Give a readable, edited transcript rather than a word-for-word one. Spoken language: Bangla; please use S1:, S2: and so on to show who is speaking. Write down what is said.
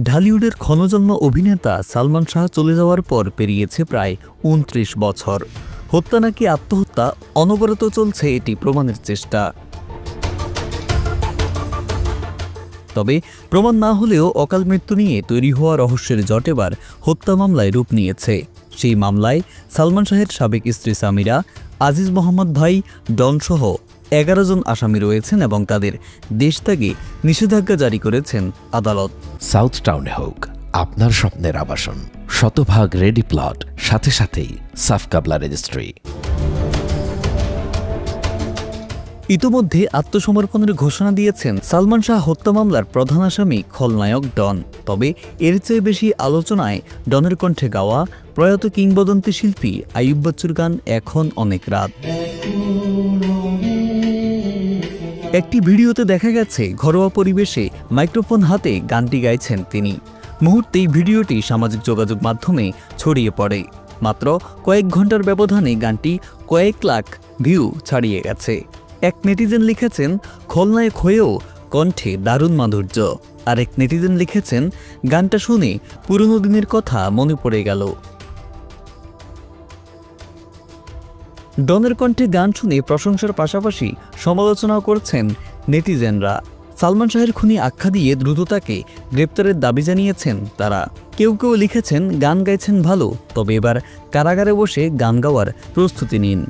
S1: ঢালিউডের ক্ষণজন্ম অভিনেতা সালমান শাহ চলে যাওয়ার পর পেরিয়েছে প্রায় ২৯ বছর। হত্যা নাকি আত্মহত্যা, অনবরত চলছে এটি প্রমাণের চেষ্টা। তবে প্রমাণ না হলেও অকাল মৃত্যু নিয়ে তৈরি হওয়া রহস্যের জট এবার হত্যা মামলায় রূপ নিয়েছে। সেই মামলায় সালমান শাহের সাবেক স্ত্রী সামিরা, আজিজ মোহাম্মদ ভাই, ডনসহ ১১ জন আসামি রয়েছেন এবং তাদের দেশত্যাগে নিষেধাজ্ঞা জারি করেছেন আদালত।
S2: সাউথ টাউনে হোক আপনার স্বপ্নের আবাসন, শতভাগ রেডি প্লট, সাথে সাথেই সাফ কাবলা রেজিস্ট্রি।
S1: ইতোমধ্যে আত্মসমর্পণের ঘোষণা দিয়েছেন সালমান শাহ হত্যা মামলার প্রধান আসামি খলনায়ক ডন। তবে এর চেয়ে বেশি আলোচনায় ডনের কণ্ঠে গাওয়া প্রয়াত কিংবদন্তি শিল্পী আইয়ুব বাচ্চুর গান এখন অনেক রাত। একটি ভিডিওতে দেখা গেছে ঘরোয়া পরিবেশে মাইক্রোফোন হাতে গানটি গাইছেন তিনি। মুহূর্তেই ভিডিওটি সামাজিক যোগাযোগ মাধ্যমে ছড়িয়ে পড়ে। মাত্র কয়েক ঘন্টার ব্যবধানে গানটি কয়েক লাখ ভিউ ছাড়িয়ে গেছে। এক নেটিজেন লিখেছেন, খলনায়ক হয়েও কণ্ঠে দারুণ মাধুর্য। আরেক নেটিজেন লিখেছেন, গানটা শুনে পুরনো দিনের কথা মনে পড়ে গেল। ডনের কণ্ঠে গান শুনে প্রশংসার পাশাপাশি সমালোচনাও করছেন নেটিজেনরা। সালমান শাহের খুনি আখ্যা দিয়ে দ্রুত তাকে গ্রেপ্তারের দাবি জানিয়েছেন তারা। কেউ কেউ লিখেছেন, গান গাইছেন ভালো, তবে এবার কারাগারে বসে গান গাওয়ার প্রস্তুতি নিন।